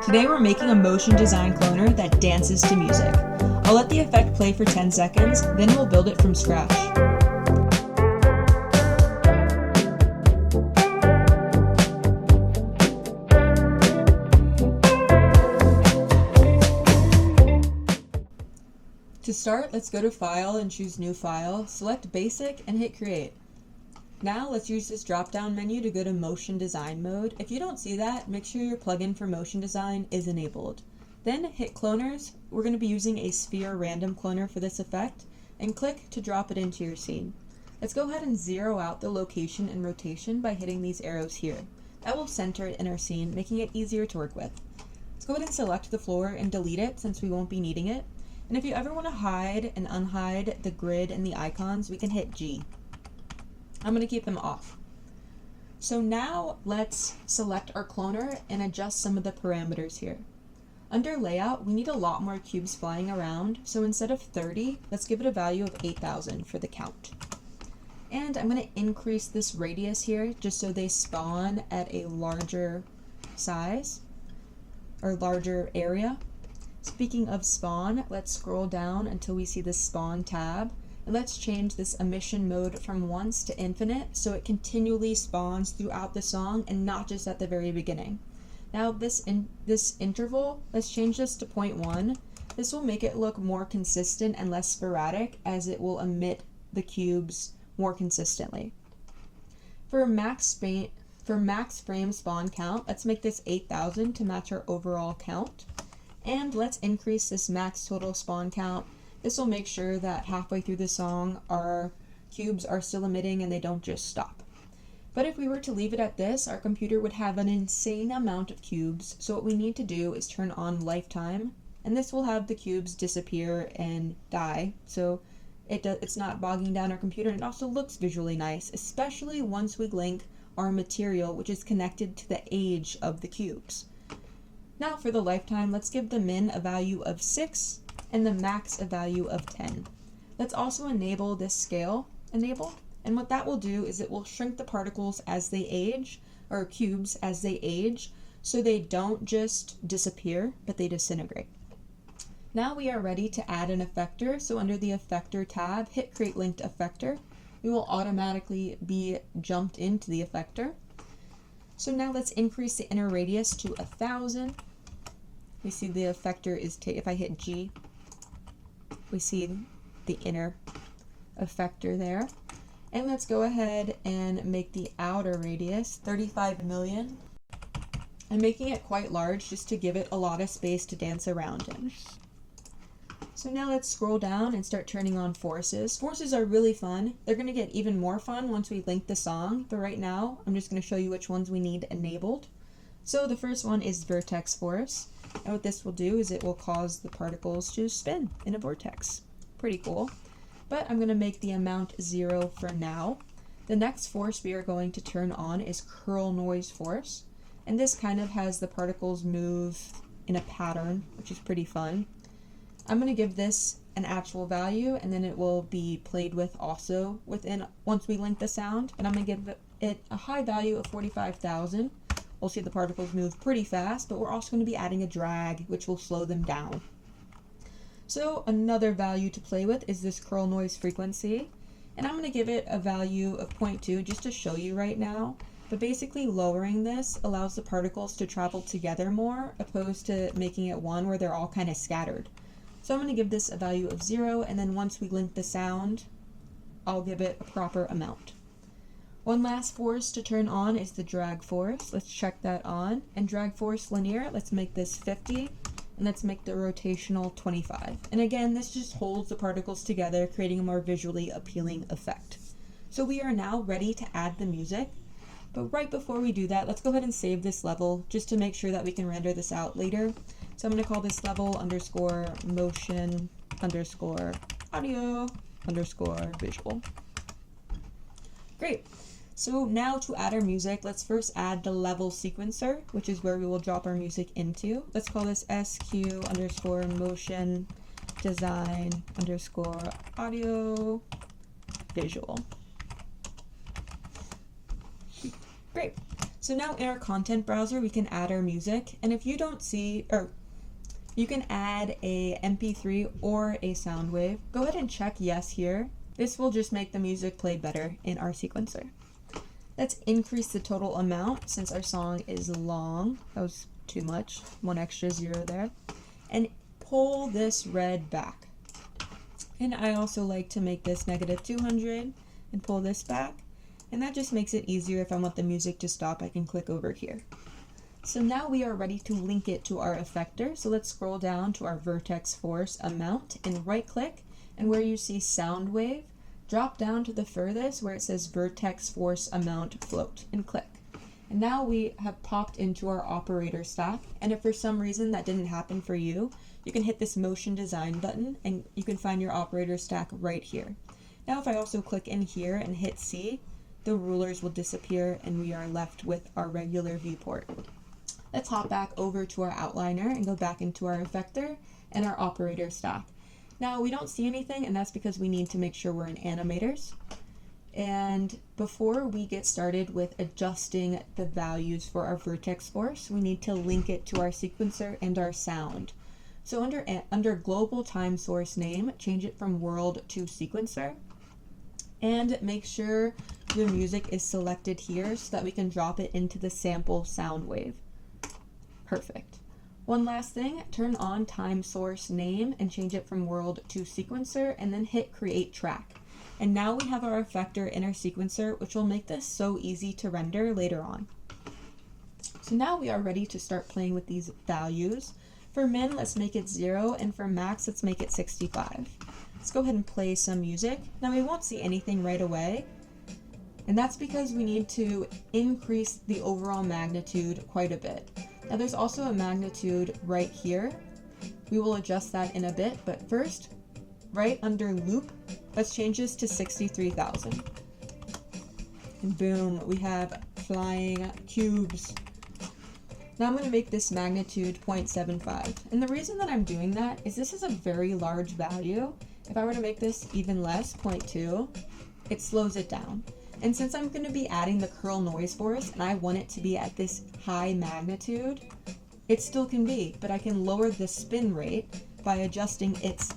Today we're making a motion design cloner that dances to music. I'll let the effect play for 10 seconds, then we'll build it from scratch. To start, let's go to File and choose New File, select Basic and hit Create. Now let's use this drop-down menu to go to Motion Design mode. If you don't see that, make sure your plugin for Motion Design is enabled. Then hit Cloners. We're going to be using a Sphere Random Cloner for this effect, and click to drop it into your scene. Let's go ahead and zero out the location and rotation by hitting these arrows here. That will center it in our scene, making it easier to work with. Let's go ahead and select the floor and delete it since we won't be needing it. And if you ever want to hide and unhide the grid and the icons, we can hit G. I'm going to keep them off. So now let's select our cloner and adjust some of the parameters here. Under layout, we need a lot more cubes flying around, so instead of 30, let's give it a value of 8,000 for the count. And I'm going to increase this radius here just so they spawn at a larger size or larger area. Speaking of spawn, let's scroll down until we see the spawn tab. And let's change this emission mode from once to infinite so it continually spawns throughout the song and not just at the very beginning. Now this interval, let's change this to 0.1. This will make it look more consistent and less sporadic as it will emit the cubes more consistently. For max frame spawn count, let's make this 8,000 to match our overall count. And let's increase this max total spawn count. This will make sure that halfway through the song our cubes are still emitting and they don't just stop. But if we were to leave it at this, our computer would have an insane amount of cubes, so what we need to do is turn on lifetime, and this will have the cubes disappear and die, so it's not bogging down our computer, and it also looks visually nice, especially once we link our material, which is connected to the age of the cubes. Now for the lifetime, let's give the min a value of 6, and the max a value of 10. Let's also enable this scale enable, and what that will do is it will shrink the particles as they age, or cubes as they age, so they don't just disappear, but they disintegrate. Now we are ready to add an effector, so under the effector tab, hit create linked effector. We will automatically be jumped into the effector. So now let's increase the inner radius to 1,000. We see the effector is, if I hit G, we see the inner effector there. And let's go ahead and make the outer radius 35 million. I'm making it quite large just to give it a lot of space to dance around in. So now let's scroll down and start turning on forces. Forces are really fun. They're going to get even more fun once we link the song, but right now I'm just going to show you which ones we need enabled. So the first one is Vortex Force. And what this will do is it will cause the particles to spin in a vortex. Pretty cool. But I'm going to make the amount 0 for now. The next force we are going to turn on is Curl Noise Force. And this kind of has the particles move in a pattern, which is pretty fun. I'm going to give this an actual value, and then it will be played with also once we link the sound. And I'm going to give it a high value of 45,000. We'll see the particles move pretty fast, but we're also going to be adding a drag, which will slow them down. So another value to play with is this curl noise frequency. And I'm going to give it a value of 0.2 just to show you right now. But basically lowering this allows the particles to travel together more, opposed to making it one where they're all kind of scattered. So I'm going to give this a value of 0, and then once we link the sound, I'll give it a proper amount. One last force to turn on is the drag force. Let's check that on. And drag force linear, let's make this 50, and let's make the rotational 25. And again, this just holds the particles together, creating a more visually appealing effect. So we are now ready to add the music. But right before we do that, let's go ahead and save this level just to make sure that we can render this out later. So I'm going to call this level underscore motion underscore audio underscore visual. Great. So now to add our music, let's first add the level sequencer, which is where we will drop our music into. Let's call this SQ underscore motion design underscore audio visual. Great. So now in our content browser, we can add our music, and if you don't see, or you can add a MP3 or a Soundwave. Go ahead and check yes here. This will just make the music play better in our sequencer. Let's increase the total amount since our song is long. That was too much, one extra zero there. And pull this red back. And I also like to make this -200 and pull this back. And that just makes it easier if I want the music to stop, I can click over here. So now we are ready to link it to our effector. So let's scroll down to our vertex force amount and right click, and where you see Soundwave, drop down to the furthest where it says vertex force amount float and click. And now we have popped into our operator stack, and if for some reason that didn't happen for you, you can hit this motion design button and you can find your operator stack right here. Now if I also click in here and hit C, the rulers will disappear and we are left with our regular viewport. Let's hop back over to our outliner and go back into our effector and our operator stack. Now we don't see anything, and that's because we need to make sure we're in animators. And before we get started with adjusting the values for our vertex force, we need to link it to our sequencer and our sound. So under global time source name, change it from world to sequencer, and make sure the music is selected here so that we can drop it into the sample sound wave. Perfect. One last thing, turn on time source name and change it from world to sequencer, and then hit create track. And now we have our effector in our sequencer, which will make this so easy to render later on. So now we are ready to start playing with these values. For min, let's make it 0, and for max, let's make it 65. Let's go ahead and play some music. Now we won't see anything right away, and that's because we need to increase the overall magnitude quite a bit. Now there's also a magnitude right here. We will adjust that in a bit, but first, right under loop, let's change this to 63,000. And boom, we have flying cubes. Now I'm going to make this magnitude 0.75. And the reason that I'm doing that is this is a very large value. If I were to make this even less, 0.2, it slows it down. And since I'm going to be adding the curl noise force and I want it to be at this high magnitude, it still can be, but I can lower the spin rate by adjusting its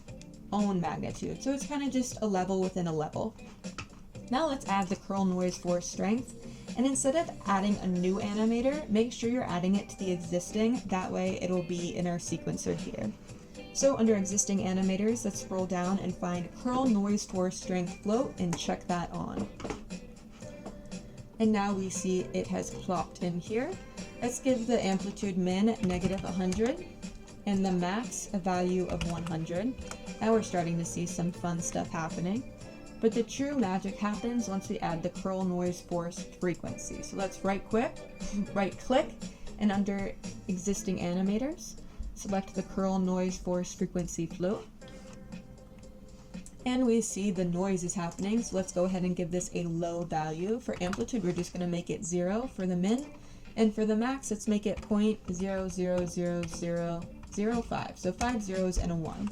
own magnitude. So it's kind of just a level within a level. Now let's add the curl noise force strength. And instead of adding a new animator, make sure you're adding it to the existing. That way it'll be in our sequencer here. So under existing animators, let's scroll down and find curl noise force strength float and check that on. And now we see it has plopped in here. Let's give the amplitude min -100 and the max a value of 100. Now we're starting to see some fun stuff happening. But the true magic happens once we add the curl noise force frequency. So let's right click, and under existing animators, select the curl noise force frequency float. And we see the noise is happening, so let's go ahead and give this a low value. For amplitude, we're just going to make it 0 for the min, and for the max, let's make it 0.00005. So 5 zeros and a 1.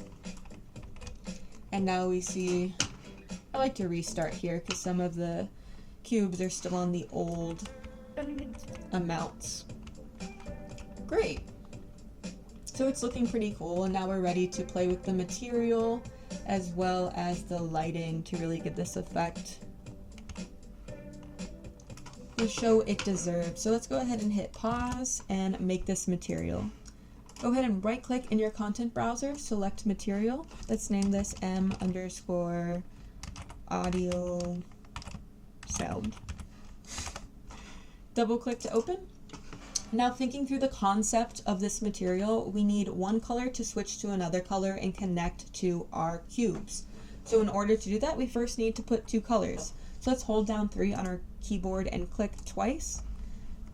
And now we see, I like to restart here because some of the cubes are still on the old amounts. Great. So it's looking pretty cool, and now we're ready to play with the material as well as the lighting to really give this effect the show it deserves. So let's go ahead and hit pause and make this material. Go ahead and right click in your content browser, select material. Let's name this M_audio sound. Double click to open. Now thinking through the concept of this material, we need one color to switch to another color and connect to our cubes. So in order to do that, we first need to put 2 colors. So let's hold down 3 on our keyboard and click twice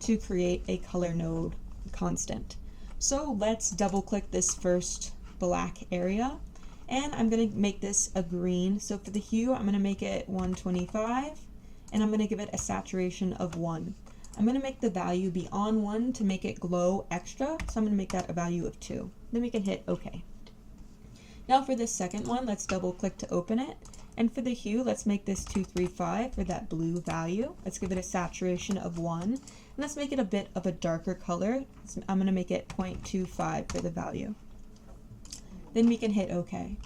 to create a color node constant. So let's double click this first black area, and I'm going to make this a green. So for the hue, I'm going to make it 125, and I'm going to give it a saturation of 1. I'm going to make the value be on 1 to make it glow extra, so I'm going to make that a value of 2. Then we can hit OK. Now for this second one, let's double click to open it. And for the hue, let's make this 235 for that blue value. Let's give it a saturation of 1. And Let's make it a bit of a darker color. So I'm going to make it 0.25 for the value. Then we can hit OK.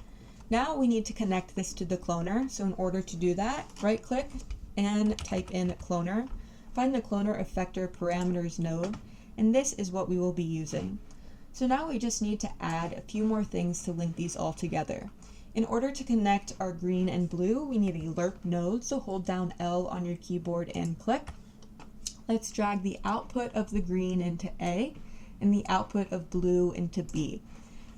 Now we need to connect this to the cloner. So in order to do that, right click and type in cloner. Find the cloner effector parameters node, and this is what we will be using. So now we just need to add a few more things to link these all together. In order to connect our green and blue, we need a lerp node, so hold down L on your keyboard and click. Let's drag the output of the green into A and the output of blue into B.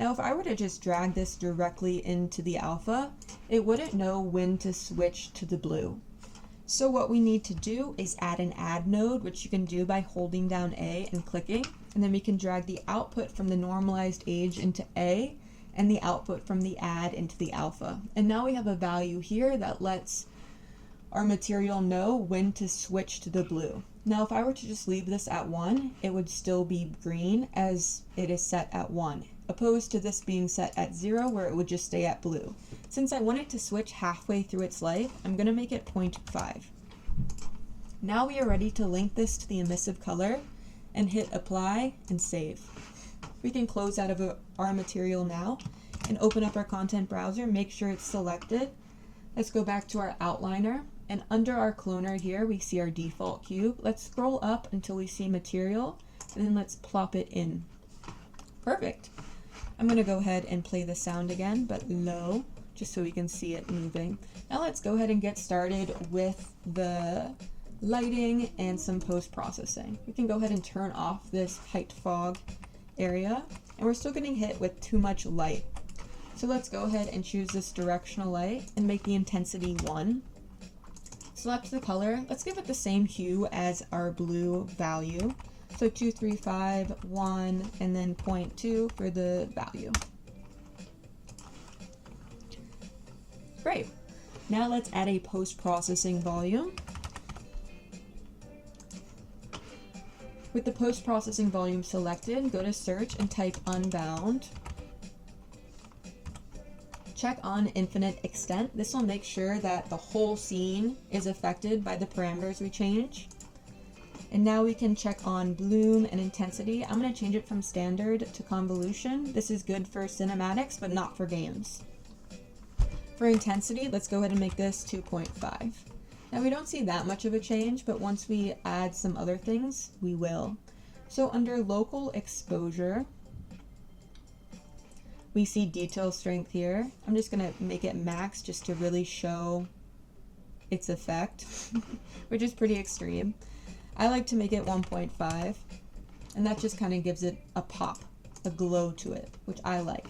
Now if I were to just drag this directly into the alpha, it wouldn't know when to switch to the blue. So what we need to do is add an add node, which you can do by holding down A and clicking, and then we can drag the output from the normalized age into A and the output from the add into the alpha. And now we have a value here that lets our material know when to switch to the blue. Now if I were to just leave this at 1, it would still be green as it is set at 1, opposed to this being set at 0 where it would just stay at blue. Since I want it to switch halfway through its life, I'm going to make it 0.5. Now we are ready to link this to the emissive color and hit apply and save. We can close out of our material now and open up our content browser, make sure it's selected. Let's go back to our outliner, and under our cloner here we see our default cube. Let's scroll up until we see material, and then let's plop it in. Perfect. I'm going to go ahead and play the sound again, but low, just so we can see it moving. Now let's go ahead and get started with the lighting and some post-processing. We can go ahead and turn off this height fog area, and we're still getting hit with too much light. So let's go ahead and choose this directional light and make the intensity 1. Select the color. Let's give it the same hue as our blue value. So 235, 1, and then 0.2 for the value. Great. Now let's add a post-processing volume. With the post-processing volume selected, go to search and type unbound. Check on infinite extent. This will make sure that the whole scene is affected by the parameters we change. And now we can check on bloom and intensity. I'm going to change it from standard to convolution. This is good for cinematics, but not for games. For intensity, let's go ahead and make this 2.5. Now we don't see that much of a change, but once we add some other things, we will. So under local exposure, we see detail strength here. I'm just going to make it max just to really show its effect, which is pretty extreme. I like to make it 1.5, and that just kind of gives it a pop, a glow to it, which I like.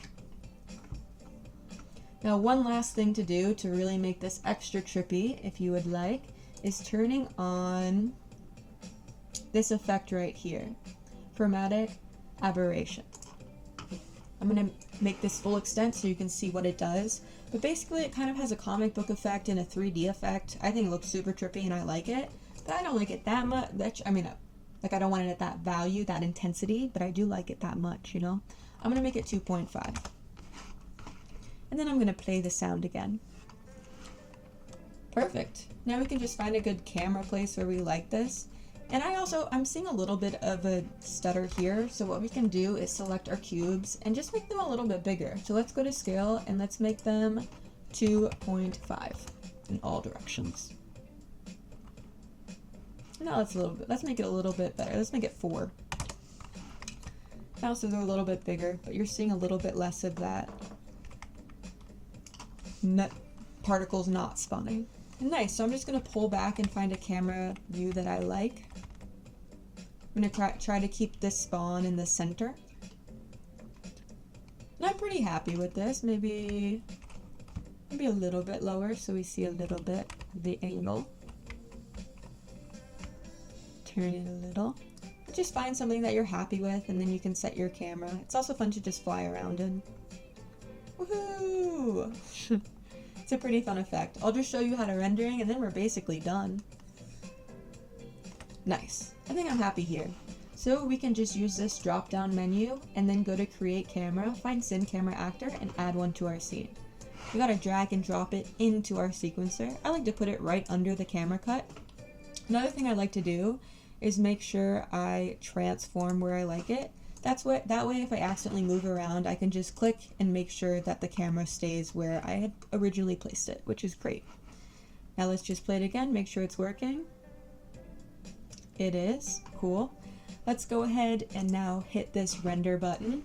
Now one last thing to do to really make this extra trippy, if you would like, is turning on this effect right here, chromatic aberration. I'm going to make this full extent so you can see what it does, but basically it kind of has a comic book effect and a 3D effect. I think it looks super trippy and I like it, but I don't like it that much. I mean, like I don't want it at that value, that intensity, but I do like it that much, you know? I'm going to make it 2.5. And then I'm going to play the sound again. Perfect. Now we can just find a good camera place where we like this. And I'm seeing a little bit of a stutter here. So what we can do is select our cubes and just make them a little bit bigger. So let's go to scale and let's make them 2.5 in all directions. Now let's make it a little bit better. Let's make it 4. Now so they're a little bit bigger, but you're seeing a little bit less of that particles not spawning. And nice, so I'm just going to pull back and find a camera view that I like. I'm going to try to keep this spawn in the center. And I'm pretty happy with this. Maybe a little bit lower so we see a little bit of the angle. Turn it a little. Just find something that you're happy with and then you can set your camera. It's also fun to just fly around in. Woohoo! It's a pretty fun effect. I'll just show you how to rendering and then we're basically done. Nice. I think I'm happy here. So we can just use this drop down menu and then go to create camera, find Syn Camera Actor and add one to our scene. We gotta drag and drop it into our sequencer. I like to put it right under the camera cut. Another thing I like to do is make sure I transform where I like it. That way if I accidentally move around, I can just click and make sure that the camera stays where I had originally placed it, which is great. Now let's just play it again, make sure it's working. It is, cool. Let's go ahead and now hit this render button.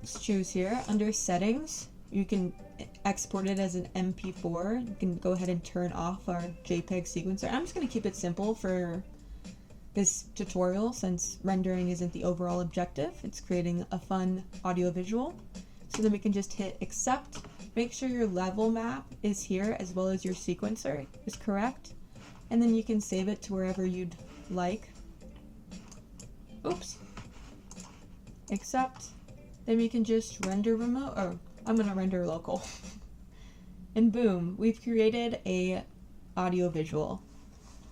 Let's choose here, under settings, you can export it as an MP4. You can go ahead and turn off our JPEG sequencer. I'm just going to keep it simple for this tutorial since rendering isn't the overall objective. It's creating a fun audio-visual. So then we can just hit accept. Make sure your level map is here as well as your sequencer is correct. And then you can save it to wherever you'd like. Oops. Accept. Then we can just render remote, or I'm gonna render local. And boom, we've created a audio visual.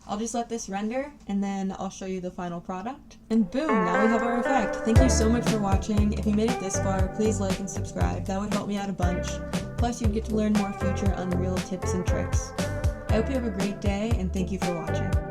I'll just let this render and then I'll show you the final product. And boom, now we have our effect. Thank you so much for watching. If you made it this far, please like and subscribe. That would help me out a bunch. Plus you'd get to learn more future Unreal tips and tricks. I hope you have a great day and thank you for watching.